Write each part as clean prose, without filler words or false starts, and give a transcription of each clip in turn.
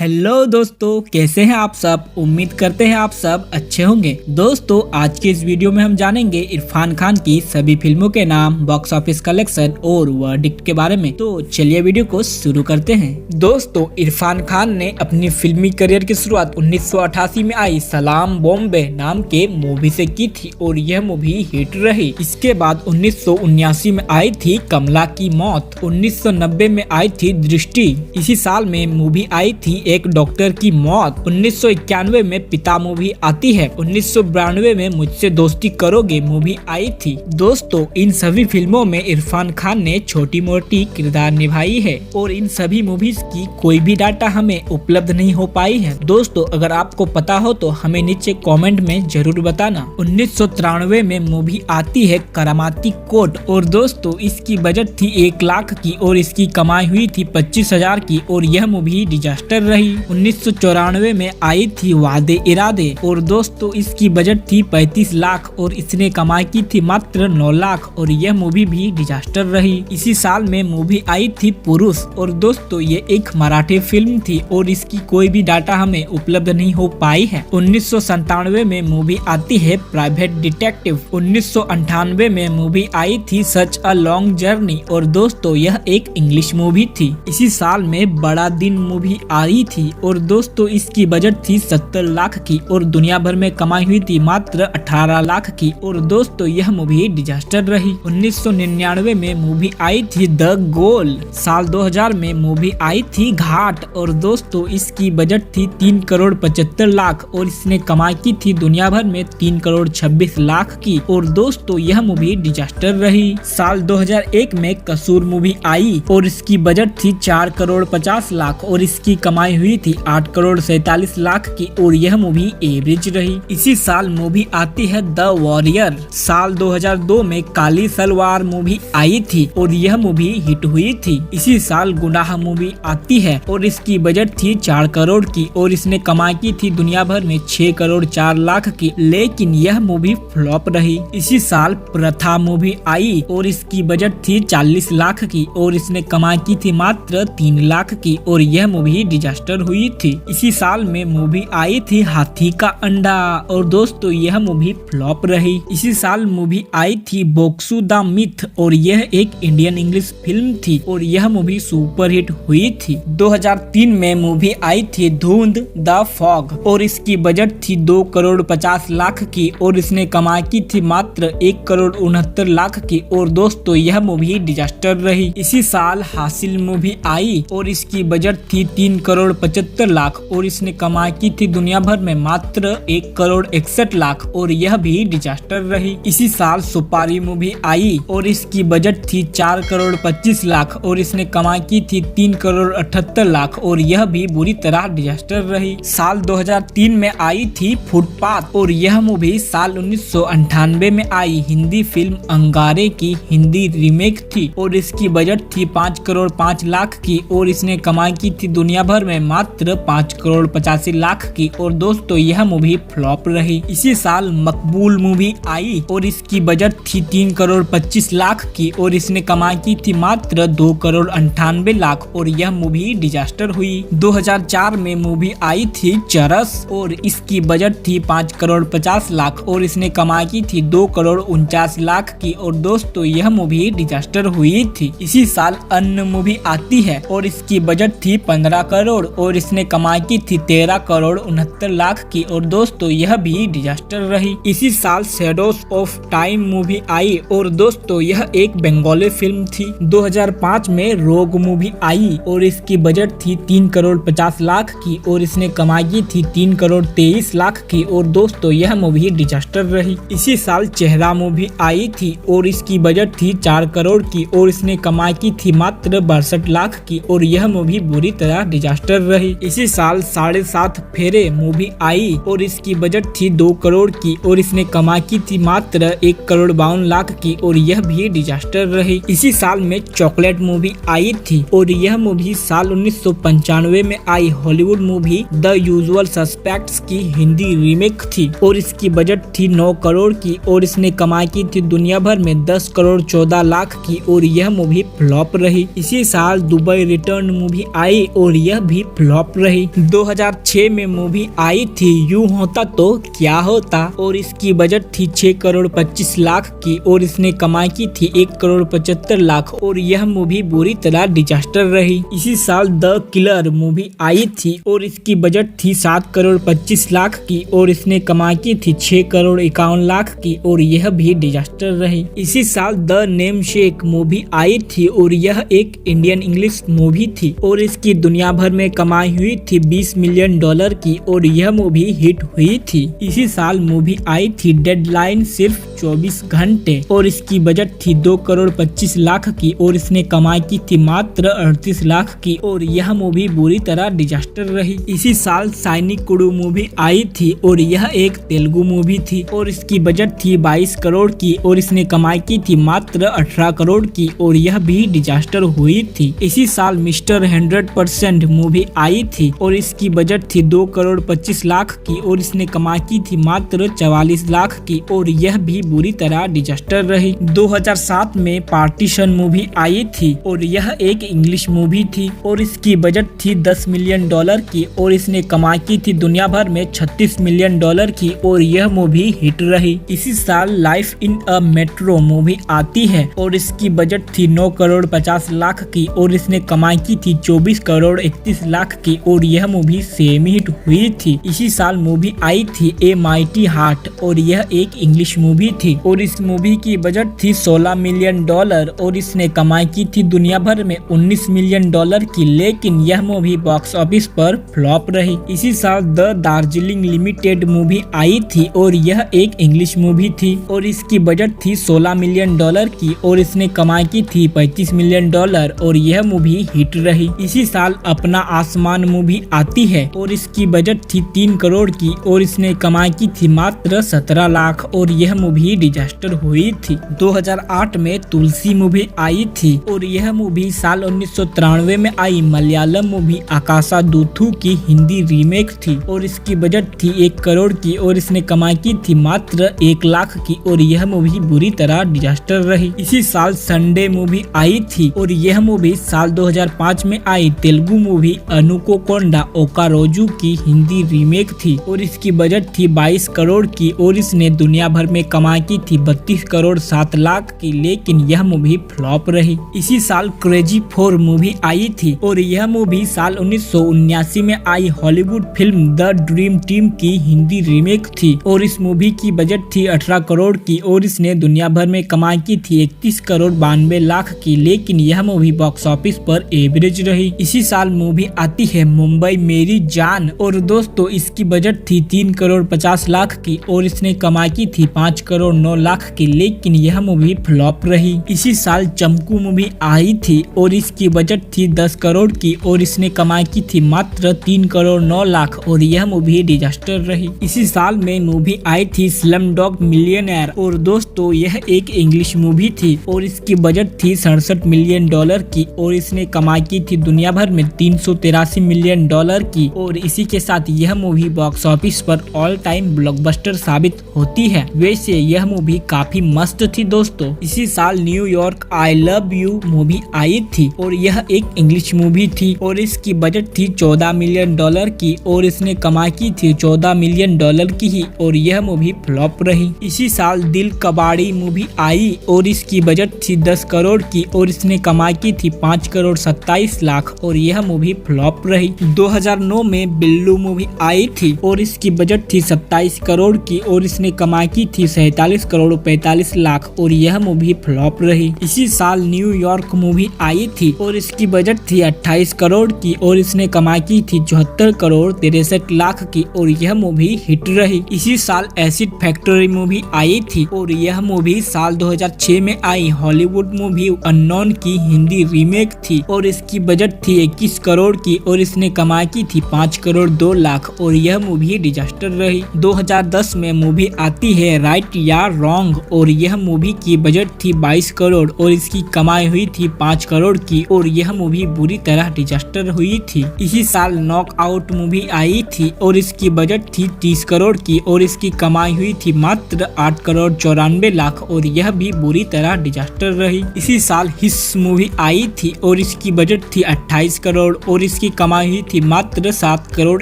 Hello दोस्तों, कैसे हैं आप सब। उम्मीद करते हैं आप सब अच्छे होंगे। दोस्तों, आज के इस वीडियो में हम जानेंगे इरफान खान की सभी फिल्मों के नाम, बॉक्स ऑफिस कलेक्शन और वर्डिक्ट के बारे में। तो चलिए वीडियो को शुरू करते हैं। दोस्तों, इरफान खान ने अपनी फिल्मी करियर की शुरुआत 1988 में आई सलाम बॉम्बे नाम के मूवी से की थी और यह मूवी हिट रही। इसके बाद 1979 में आई थी कमला की मौत। 1990 में आई थी दृष्टि। इसी साल में मूवी आई थी एक डॉक्टर की मौत। 1991 में पिता मूवी आती है। 1992 में मुझसे दोस्ती करोगे मूवी आई थी। दोस्तों, इन सभी फिल्मों में इरफान खान ने छोटी मोटी किरदार निभाई है और इन सभी मूवीज की कोई भी डाटा हमें उपलब्ध नहीं हो पाई है। दोस्तों, अगर आपको पता हो तो हमें नीचे कमेंट में जरूर बताना। 1993 में मूवी आती है करामाती कोट और दोस्तों इसकी बजट थी 1 लाख की और इसकी कमाई हुई थी 25,000 की और यह मूवी डिजास्टर रही। 1994 में आई थी वादे इरादे और दोस्तों इसकी बजट थी 35 लाख और इसने कमाई की थी मात्र 9 लाख और यह मूवी भी डिजास्टर रही। इसी साल में मूवी आई थी पुरुष और दोस्तों ये एक मराठी फिल्म थी और इसकी कोई भी डाटा हमें उपलब्ध नहीं हो पाई है। 1997 में मूवी आती है प्राइवेट डिटेक्टिव। 1998 में मूवी आई थी सच अ लॉन्ग जर्नी और दोस्तों यह एक इंग्लिश मूवी थी। इसी साल में बड़ा दिन मूवी आई थी और दोस्तों इसकी बजट थी 70 लाख की और दुनिया भर में कमाई हुई थी मात्र 18 लाख की और दोस्तों यह मूवी डिजास्टर रही। 1999 में मूवी आई थी द गोल। साल 2000 में मूवी आई थी घाट और दोस्तों इसकी बजट थी 3 करोड़ 75 लाख और इसने कमाई की थी दुनिया भर में 3 करोड़ 26 लाख की और दोस्तों यह मूवी डिजास्टर रही। साल 2001 में कसूर मूवी आई और इसकी बजट थी 4 करोड़ 50 लाख और इसकी कमाई हुई थी 8 करोड़ 47 लाख की और यह मूवी एवरेज रही। इसी साल मूवी आती है द वॉरियर। साल 2002 में काली सलवार मूवी आई थी और यह मूवी हिट हुई थी। इसी साल गुनाह मूवी आती है और इसकी बजट थी 4 करोड़ की और इसने कमाई की थी दुनिया भर में 6 करोड़ 4 लाख की, लेकिन यह मूवी फ्लॉप रही। इसी साल प्रथा मूवी आई और इसकी बजट थी 40 लाख की और इसने कमाई की थी मात्र 3 लाख की और यह मूवी डिजास्टर हुई थी। इसी साल में मूवी आई थी हाथी का अंडा और दोस्तों यह मूवी फ्लॉप रही। इसी साल मूवी आई थी बोक्सू द मिथ और यह एक इंडियन इंग्लिश फिल्म थी और यह मूवी सुपरहिट हुई थी। 2003 में मूवी आई थी धुंध द फॉग और इसकी बजट थी 2 करोड़ 50 लाख की और इसने कमाई की थी मात्र 1 करोड़ 69 लाख की और दोस्तों यह मूवी डिजास्टर रही। इसी साल हासिल मूवी आई और इसकी बजट थी 3 करोड़ 75 लाख और इसने कमाई की थी दुनिया भर में मात्र 1 करोड़ 61 लाख और यह भी डिजास्टर रही। इसी साल सुपारी मूवी आई और इसकी बजट थी 4 करोड़ 25 लाख और इसने कमाई की थी 3 करोड़ 78 लाख और यह भी बुरी तरह डिजास्टर रही। साल 2003 में आई थी फुटपाथ और यह मूवी साल 1998 में आई हिंदी फिल्म अंगारे की हिंदी रीमेक थी और इसकी बजट थी 5 करोड़ 5 लाख की और इसने कमाई की थी दुनिया भर में मात्र 5 करोड़ 85 लाख की और दोस्तों यह मूवी फ्लॉप रही। इसी साल मकबूल मूवी आई और इसकी बजट थी 3 करोड़ 25 लाख की और इसने कमाई की थी मात्र 2 करोड़ 98 लाख और यह मूवी डिजास्टर हुई। 2004 में मूवी आई थी चरस और इसकी बजट थी 5 करोड़ 50 लाख और इसने कमाई की थी 2 करोड़ 49 लाख की और दोस्तों यह मूवी डिजास्टर हुई थी। इसी साल अन्न मूवी आती है और इसकी बजट थी 15 करोड़ और इसने कमाई की थी 13 करोड़ 69 लाख की और दोस्तों यह भी डिजास्टर रही। इसी साल शैडोज ऑफ टाइम मूवी आई और दोस्तों यह एक बंगाली फिल्म थी। 2005 में रोग मूवी आई और इसकी बजट थी 3 करोड़ 50 लाख की और इसने कमाई की थी 3 करोड़ 23 लाख की और दोस्तों यह मूवी डिजास्टर रही। इसी साल चेहरा मूवी आई थी और इसकी बजट थी 4 करोड़ की और इसने कमाई की थी मात्र 62 लाख की और यह मूवी बुरी तरह डिजास्टर रही। इसी साल 7.5 फेरे मूवी आई और इसकी बजट थी 2 करोड़ की और इसने कमाई की थी मात्र 1 करोड़ 52 लाख की और यह भी डिजास्टर रही। इसी साल में चॉकलेट मूवी आई थी और यह मूवी साल 1995 में आई Hollywood movie the usual suspects की हिंदी रीमेक थी और इसकी बजट थी 9 करोड़ की और इसने कमाई की थी दुनिया भर में 10 करोड़ 14 लाख की और यह मूवी फ्लॉप रही। इसी साल दुबई रिटर्न मूवी आई और यह भी फ्लॉप रही। 2006 में मूवी आई थी यूं होता तो क्या होता और इसकी बजट थी 6 करोड़ 25 लाख की और इसने कमाई की थी 1 करोड़ 75 लाख और यह मूवी बुरी तरह डिजास्टर रही। इसी साल द किलर मूवी आई थी और इसकी बजट थी 7 करोड़ 25 लाख की और इसने कमाई की थी 6 करोड़ 51 लाख की और यह भी डिजास्टर रही। इसी साल द नेमसेक मूवी आई थी और यह एक इंडियन इंग्लिश मूवी थी और इसकी दुनिया भर में कमाई हुई थी 20 मिलियन डॉलर की और यह मूवी हिट हुई थी। इसी साल मूवी आई थी डेडलाइन सिर्फ 24 घंटे और इसकी बजट थी 2 करोड़ 25 लाख की और इसने कमाई की थी मात्र 38 लाख की और यह मूवी बुरी तरह डिजास्टर रही। इसी साल सैनिकुडु मूवी आई थी और यह एक तेलुगु मूवी थी और इसकी बजट थी 22 करोड़ की और इसने कमाई की थी मात्र 18 करोड़ की और यह भी डिजास्टर हुई थी। इसी साल मिस्टर 100% मूवी आई थी और इसकी बजट थी 2 करोड़ 25 लाख की और इसने कमाई की थी मात्र 44 लाख की और यह भी बुरी तरह डिजास्टर रही। 2007 में पार्टीशन मूवी आई थी और यह एक इंग्लिश मूवी थी और इसकी बजट थी 10 मिलियन डॉलर की और इसने कमाई की थी दुनिया भर में 36 मिलियन डॉलर की और यह मूवी हिट रही। इसी साल life in a metro movie आती है और इसकी बजट थी 9 करोड़ 50 लाख की और इसने कमाई की थी 24 करोड़ 31 लाख की और यह मूवी सेमी हिट हुई थी। इसी साल मूवी आई थी ए माइटी हार्ट और यह एक इंग्लिश मूवी थी और इस मूवी की बजट थी 16 मिलियन डॉलर और इसने कमाई की थी दुनिया भर में 19 मिलियन डॉलर की, लेकिन यह मूवी बॉक्स ऑफिस पर फ्लॉप रही। इसी साल द दार्जिलिंग लिमिटेड मूवी आई थी और यह एक इंग्लिश मूवी थी और इसकी बजट थी 16 मिलियन डॉलर की और इसने कमाई की थी 35 मिलियन डॉलर और यह मूवी हिट रही। इसी साल अपना आसमान मूवी आती है और इसकी बजट थी 3 करोड़ की और इसने कमाई की थी मात्र 17 लाख और यह मूवी डिजास्टर हुई थी। 2008 में तुलसी मूवी आई थी और यह मूवी साल 1993 में आई मलयालम मूवी आकाशा दूथू की हिंदी रीमेक थी और इसकी बजट थी 1 करोड़ की और इसने कमाई की थी मात्र 1 लाख की और यह मूवी बुरी तरह डिजास्टर रही। इसी साल संडे मूवी आई थी और यह मूवी साल 2005 में आई तेलुगु मूवी अनुकोकोंडा ओकारोजू की हिंदी रीमेक थी और इसकी बजट थी 22 करोड़ की और इसने दुनिया भर में कमाई की थी 32 करोड़ 7 लाख की, लेकिन यह मूवी फ्लॉप रही। इसी साल क्रेजी 4 मूवी आई थी और यह मूवी साल 1979 में आई Hollywood film the dream team की हिंदी रीमेक थी और इस मूवी की बजट थी 18 करोड़ की और इसने दुनिया भर में कमाई की थी 31 करोड़ 92 लाख की, लेकिन यह मूवी बॉक्स ऑफिस पर एवरेज रही। इसी साल मूवी आती है मुंबई मेरी जान और दोस्तों इसकी बजट थी 3 करोड़ 50 लाख की और इसने कमाई की थी 5 करोड़ 9 लाख की, लेकिन यह मूवी फ्लॉप रही। इसी साल चमकू मूवी आई थी और इसकी बजट थी 10 करोड़ की और इसने कमाई की थी मात्र 3 करोड़ 9 लाख और यह मूवी डिजास्टर रही। इसी साल में मूवी आई थी स्लम डॉग मिलियनेयर और दोस्तों यह एक इंग्लिश मूवी थी और इसकी बजट थी 67 मिलियन डॉलर की और इसने कमाई की थी दुनिया भर में 383 मिलियन डॉलर की और इसी के साथ यह मूवी बॉक्स ऑफिस पर ऑल टाइम ब्लॉकबस्टर साबित होती है। वैसे यह मूवी काफी मस्त थी दोस्तों। इसी साल New York I love you movie आई थी और यह एक इंग्लिश मूवी थी और इसकी बजट थी 14 मिलियन डॉलर की और इसने कमाई की थी 14 मिलियन डॉलर की ही और यह मूवी फ्लॉप रही। इसी साल दिल कबाड़ी मूवी आई और इसकी बजट थी 10 करोड़ की और इसने कमाई की थी 5 करोड़ 27 लाख और यह मूवी फ्लॉप रही। 2009 में बिल्लू मूवी आई थी और इसकी बजट थी 27 करोड़ की और इसने कमाई की थी 47 करोड़ 45 लाख और यह मूवी फ्लॉप रही। इसी साल न्यूयॉर्क मूवी आई थी और इसकी बजट थी 28 करोड़ की और इसने कमाई की थी 74 करोड़ 63 लाख की और यह मूवी हिट रही। इसी साल एसिड फैक्ट्री मूवी आई थी और यह मूवी साल 2006 में आई हॉलीवुड मूवी अननोन की हिंदी रीमेक थी और इसकी बजट थी 21 करोड़ की और इसने कमाई की थी 5 करोड़ 2 लाख और यह मूवी डिजास्टर रही। 2010 में मूवी आती है राइट आर रॉन्ग और यह मूवी की बजट थी 22 करोड़ और इसकी कमाई हुई थी 5 करोड़ की और यह मूवी बुरी तरह डिजास्टर हुई थी। इसी साल नॉक आउट मूवी आई थी और इसकी बजट थी 30 करोड़ की और इसकी कमाई हुई थी मात्र 8 करोड़ 94 लाख और यह भी बुरी तरह डिजास्टर रही। इसी साल हिस मूवी आई थी और इसकी बजट थी 28 करोड़ और इसकी कमाई हुई थी मात्र 7 करोड़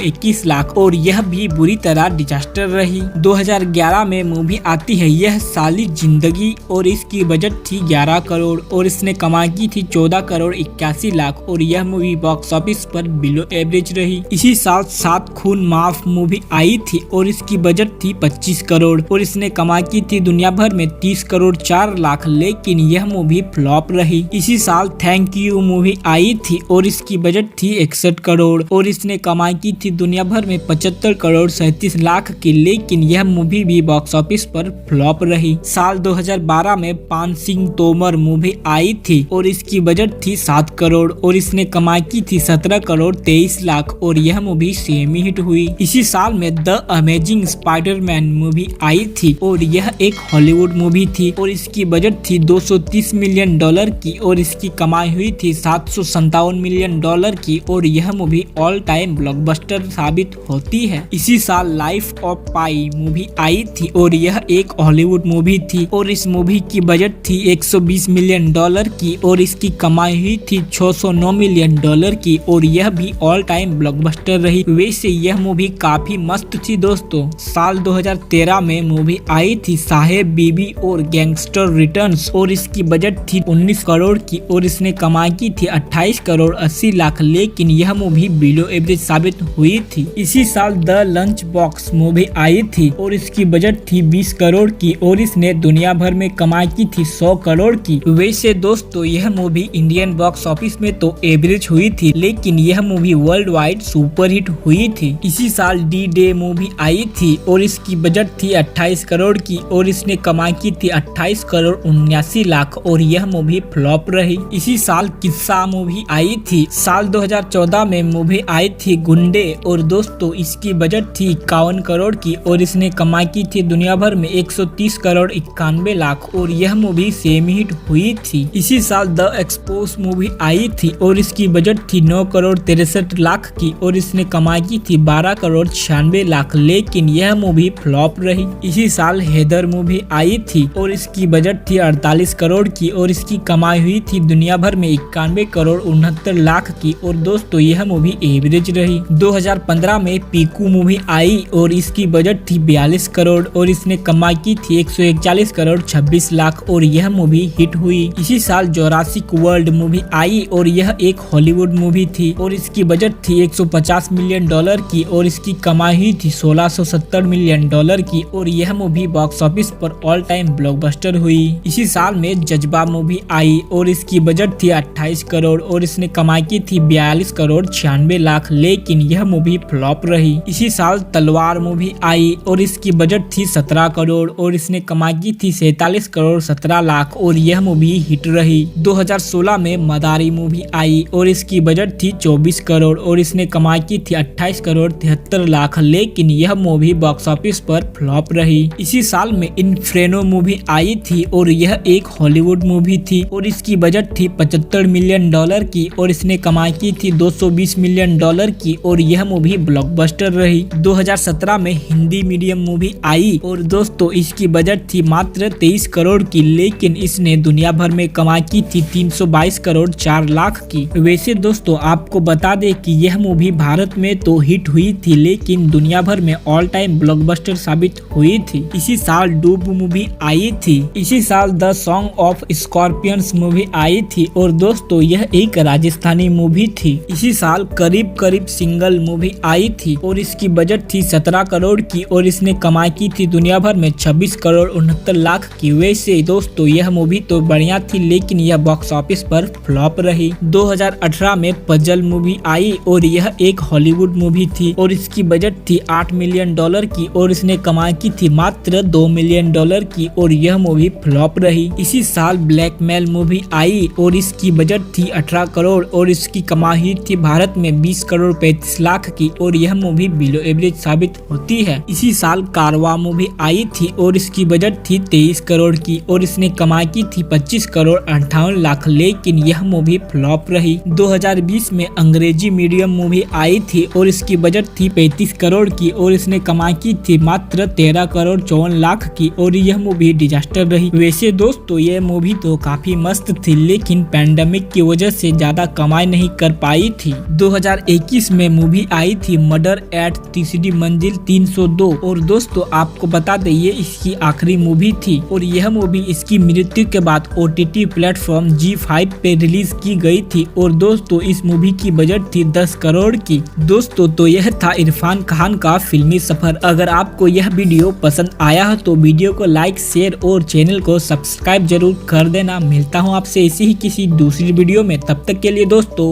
21 लाख और यह भी बुरी तरह डिजास्टर रही। 2011 में मूवी आती है यह साली जिंदगी और इसकी बजट थी 11 करोड़ और इसने कमाई की थी 14 करोड़ 81 लाख और यह मूवी बॉक्स ऑफिस पर बिलो एवरेज रही। इसी साल 7 खून माफ मूवी आई थी और इसकी बजट थी 25 करोड़ और इसने कमाई की थी दुनिया भर में 30 करोड़ 4 लाख लेकिन यह मूवी फ्लॉप रही। इसी साल थैंक यू मूवी आई थी और इसकी बजट थी 61 करोड़ और इसने कमाई की थी दुनिया भर में 75 करोड़ 37 लाख की लेकिन यह मूवी भी बॉक्स ऑफिस पर फ्लॉप रही। साल 2012 में पान सिंह तोमर मूवी आई थी और इसकी बजट थी 7 करोड़ और इसने कमाई की थी 17 करोड़ 23 लाख और यह मूवी सेमी हिट हुई। इसी साल में द अमेजिंग स्पाइडरमैन मूवी आई थी और यह एक हॉलीवुड मूवी थी और इसकी बजट थी 230 मिलियन डॉलर की और इसकी कमाई हुई थी 757 मिलियन डॉलर की और यह मूवी ऑल टाइम ब्लॉकबस्टर साबित होती है। इसी साल लाइफ ऑफ पाई मूवी आई थी और यह एक हॉलीवुड मूवी थी और इस मूवी की बजट थी 120 मिलियन डॉलर की और इसकी कमाई हुई थी 609 मिलियन डॉलर की और यह भी ऑल टाइम ब्लॉकबस्टर रही। वैसे यह मूवी काफी मस्त थी दोस्तों। साल 2013 में मूवी आई थी साहेब बीबी और गैंगस्टर रिटर्न्स और इसकी बजट थी 19 करोड़ की और इसने कमाई की थी 28 करोड़ 80 लाख लेकिन यह मूवी बिलो एवरेज साबित हुई थी। इसी साल द लंच बॉक्स मूवी आई थी और इसकी बजट थी 20 करोड़ की और इसने दुनिया भर में कमाई की थी 100 करोड़ की। वैसे दोस्तों यह मूवी इंडियन बॉक्स ऑफिस में तो एवरेज हुई थी लेकिन यह movie world wide super hit हुई थी। इसी साल डी डे मूवी आई थी और इसकी बजट थी 28 करोड़ की और इसने कमाई की थी 28 करोड़ 79 लाख और यह मूवी फ्लॉप रही। इसी साल किस्सा मूवी आई थी। साल 2014 में मूवी आई थी गुंडे और दोस्तों इसकी बजट थी 51 करोड़ की और इसने कमाई की थी दुनिया भर में 130 करोड़ 91 लाख और यह मूवी सेमी हिट हुई थी। इसी साल द एक्सपोज मूवी आई थी और इसकी बजट थी 9 करोड़ 63 लाख की और इसने कमाई की थी 12 करोड़ 96 लाख लेकिन यह मूवी फ्लॉप रही। इसी साल हैदर मूवी आई थी और इसकी बजट थी 48 करोड़ की और इसकी कमाई हुई थी दुनिया भर में 91 करोड़ 69 लाख की और दोस्तों यह मूवी एवरेज रही। 2015 में पीकू मूवी आई और इसकी बजट थी 42 करोड़ और इसने कमाई की थी 141 करोड़ 26 लाख और यह मूवी हिट हुई। इसी साल जोरासिक वर्ल्ड मूवी आई और यह एक हॉलीवुड मूवी थी और इसकी बजट थी 150 मिलियन डॉलर की और इसकी कमाई हुई थी 1670 मिलियन डॉलर की और यह मूवी बॉक्स ऑफिस पर ऑल टाइम ब्लॉकबस्टर हुई। इसी साल में जज्बा मूवी आई और इसकी बजट थी 28 करोड़ और इसने कमाई की थी 42 करोड़ 96 लाख लेकिन यह मूवी फ्लॉप रही। इसी साल तलवार मूवी आई और इसकी बजट थी 17 करोड़ और इसने कमाई की थी 47 करोड़ 17 लाख और यह मूवी हिट रही। 2016 में मदारी मूवी आई और इसकी बजट थी 24 करोड़ और इसने कमाई की थी 28 करोड़ 73 लाख लेकिन यह मूवी बॉक्स ऑफिस पर फ्लॉप रही। इसी साल में इन्फेर्नो मूवी आई थी और यह एक हॉलीवुड मूवी थी और इसकी बजट थी 75 मिलियन डॉलर की और इसने कमाई की थी 220 मिलियन डॉलर की और यह मूवी ब्लॉकबस्टर रही। 2017 में हिंदी मीडियम मूवी आई और दोस्तों इसकी बजट थी मात्र 23 करोड़ की लेकिन इसने दुनिया भर में कमाई की थी 322 करोड़ 4 लाख की। वैसे दोस्तों आपको बता दें कि यह मूवी भारत में तो हिट हुई थी लेकिन दुनिया भर में ऑल टाइम ब्लॉकबस्टर साबित हुई थी। इसी साल डूब मूवी आई थी। इसी साल the song of scorpions movie आई थी और दोस्तों यह एक राजस्थानी मूवी थी। इसी साल करीब करीब सिंगल मूवी आई थी और इसकी बजट थी 17 करोड़ की और इसने कमाई की थी दुनिया भर में 26 करोड़ 69 लाख की। वैसे दोस्तों यह मूवी तो बढ़िया थी लेकिन यह बॉक्स ऑफिस पर फ्लॉप रही। 2018 में पजल मूवी आई और यह एक हॉलीवुड मूवी थी और इसकी बजट थी 8 मिलियन डॉलर की और इसने कमाई की थी मात्र 2 मिलियन डॉलर की और यह मूवी फ्लॉप रही। इसी साल ब्लैकमेल मूवी आई और इसकी बजट थी 18 करोड़ और इसकी कमाई थी भारत में 20 करोड़ 35 लाख की और यह मूवी बिलो एवरेज साबित होती है। इसी साल कारवा मूवी आई थी और इसकी बजट थी 23 करोड़ की और इसने कमाई की थी 25 करोड़ 58 लाख, लेकिन यह मूवी फ्लॉप रही। 2020 में अंग्रेजी मीडियम मूवी आई थी और इसकी बजट थी 35 करोड़ की और इसने कमाई की थी मात्र 13 करोड़ 54 लाख की और यह मूवी डिजास्टर रही। वैसे दोस्तों यह मूवी तो काफी मस्त थी, लेकिन पैंडेमिक की वजह से ज्यादा कमाई नहीं कर पाई थी। 2021 में मूवी आई थी मर्डर एट तीसरी मंजिल 302 और दोस्तों आपको बता दें ये इसकी आखिरी मूवी थी और यह मूवी इसकी मृत्यु के बाद OTT प्लेटफॉर्म G5 पे रिलीज की गई थी और दोस्तों इस मूवी की बजट थी 10 करोड़ की। दोस्तों तो यह था इरफान खान का फिल्मी सफर। अगर आपको यह वीडियो पसंद आया हो तो वीडियो को लाइक, शेयर और चैनल को सब्सक्राइब जरूर कर देना। मिलता हूँ आपसे इसी ही किसी दूसरी वीडियो में, तब तक के लिए दोस्तों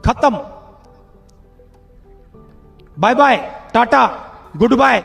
खत्म। Bye bye, tata, good bye.